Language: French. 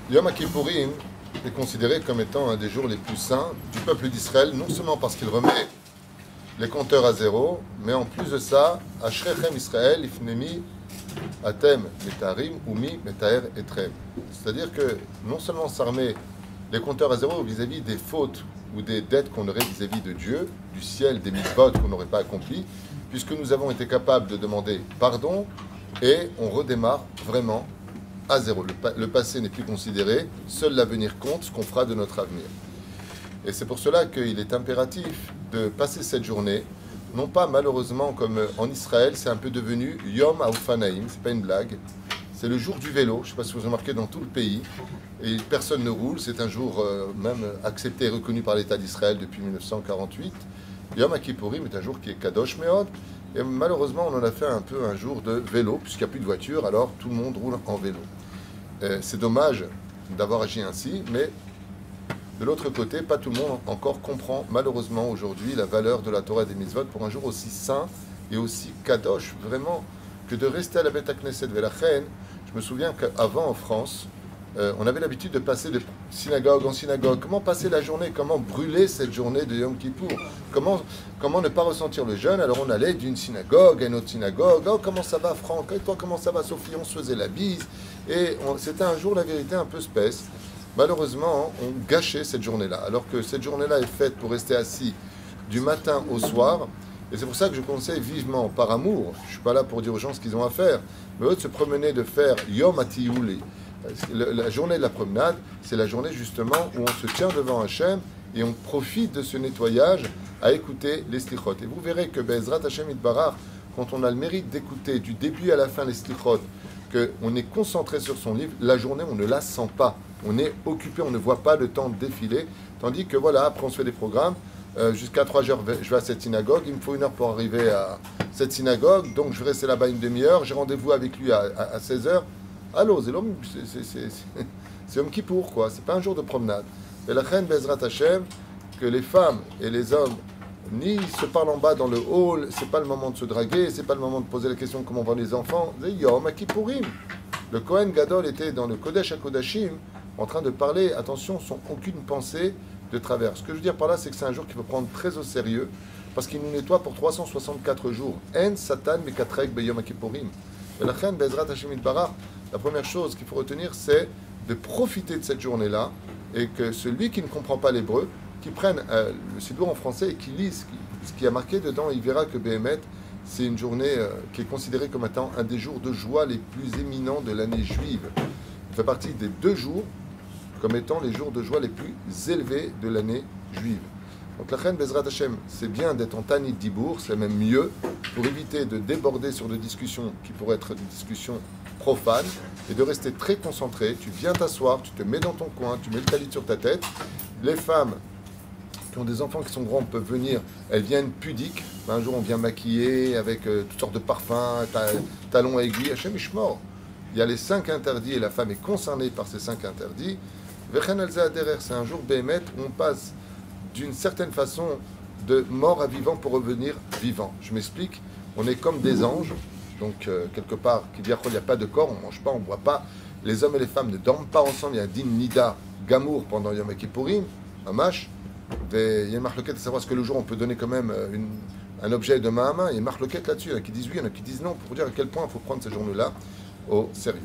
Yom Kippourim est considéré comme étant un des jours les plus saints du peuple d'Israël, non seulement parce qu'il remet les compteurs à zéro, mais en plus de ça, Ashrechem Israël, Ifnemi, Atem, Metarim, Umi, Metaher, Etrem. C'est-à-dire que non seulement ça remet les compteurs à zéro vis-à-vis des fautes ou des dettes qu'on aurait vis-à-vis de Dieu, du ciel, des mitzvot qu'on n'aurait pas accomplies, puisque nous avons été capables de demander pardon et on redémarre vraiment à zéro. Le passé n'est plus considéré, seul l'avenir compte, ce qu'on fera de notre avenir. Et c'est pour cela qu'il est impératif de passer cette journée, non pas malheureusement comme en Israël, c'est un peu devenu Yom Haufanaim, c'est pas une blague, c'est le jour du vélo, je ne sais pas si vous remarquez dans tout le pays, et personne ne roule, c'est un jour même accepté et reconnu par l'État d'Israël depuis 1948. Yom Kippourim est un jour qui est Kadosh Meod, et malheureusement on en a fait un peu un jour de vélo, puisqu'il n'y a plus de voiture, alors tout le monde roule en vélo. C'est dommage d'avoir agi ainsi, mais de l'autre côté, pas tout le monde encore comprend malheureusement aujourd'hui la valeur de la Torah et des mitzvot pour un jour aussi saint et aussi kadosh, vraiment, que de rester à la Beth Knesset Velachen. Je me souviens qu'avant en France, on avait l'habitude de passer de synagogue en synagogue. Comment passer la journée? Comment brûler cette journée de Yom Kippour? Comment ne pas ressentir le jeûne? Alors on allait d'une synagogue à une autre synagogue. Oh, comment ça va, Franck? Et toi, comment ça va, Sophie? On se faisait la bise. Et c'était un jour, la vérité, un peu spèce. Malheureusement, on gâchait cette journée-là. Alors que cette journée-là est faite pour rester assis du matin au soir. Et c'est pour ça que je conseille vivement, par amour, je ne suis pas là pour dire aux gens ce qu'ils ont à faire, mais eux de se promener, de faire Yom Atiouli. La journée de la promenade, c'est la journée justement où on se tient devant Hachem et on profite de ce nettoyage à écouter les slichot. Et vous verrez que Bezrat Hachem Itbarach, quand on a le mérite d'écouter du début à la fin les slichot, qu'on est concentré sur son livre, la journée on ne la sent pas. On est occupé, on ne voit pas le temps défiler. Tandis que voilà, après on se fait des programmes. Jusqu'à 3 heures, je vais à cette synagogue. Il me faut 1 heure pour arriver à cette synagogue. Donc je vais rester là-bas une demi-heure. J'ai rendez-vous avec lui à 16 heures. Allô, c'est Yom Kippour, quoi. C'est pas un jour de promenade. Et la reine Bezrat Hashem, que les femmes et les hommes ni se parlent en bas dans le hall. C'est pas le moment de se draguer. C'est pas le moment de poser la question comment vont les enfants. C'est Yom Kippourim. Le Kohen Gadol était dans le Kodesh HaKodashim en train de parler, attention, sans aucune pensée de travers. Ce que je veux dire par là, c'est que c'est un jour qu'il faut prendre très au sérieux, parce qu'il nous nettoie pour 364 jours. En Satan mekatrek beyom kippourim. Et la reine Bezrat Hashem Itbarach, la première chose qu'il faut retenir, c'est de profiter de cette journée-là, et que celui qui ne comprend pas l'hébreu, qui prenne le Sidour en français et qui lise ce qui a marqué dedans, il verra que Béhémet, c'est une journée qui est considérée comme étant un des jours de joie les plus éminents de l'année juive. Il fait partie des 2 jours comme étant les jours de joie les plus élevés de l'année juive. Donc la reine Bezrat Hashem, c'est bien d'être en Tanit Dibour, c'est même mieux, pour éviter de déborder sur des discussions qui pourraient être des discussions profanes, et de rester très concentré. Tu viens t'asseoir, tu te mets dans ton coin, tu mets le talit sur ta tête. Les femmes qui ont des enfants qui sont grands peuvent venir, elles viennent pudiques. Un jour on vient maquiller avec toutes sortes de parfums, talons à aiguilles, Hashem Ishmor. Il y a les 5 interdits et la femme est concernée par ces 5 interdits. C'est un jour Béhémet où on passe d'une certaine façon de mort à vivant pour revenir vivant. Je m'explique, on est comme des anges, donc quelque part, il n'y a pas de corps, on ne mange pas, on ne boit pas, les hommes et les femmes ne dorment pas ensemble, il y a un din nida gamour pendant Yom Kippourim, un mâche, il y a une marloquette à savoir ce que le jour on peut donner quand même un objet de main à main, il y a une marloquette là-dessus, il y en a qui disent oui, il y en a qui disent non, pour dire à quel point il faut prendre ces journées-là au sérieux.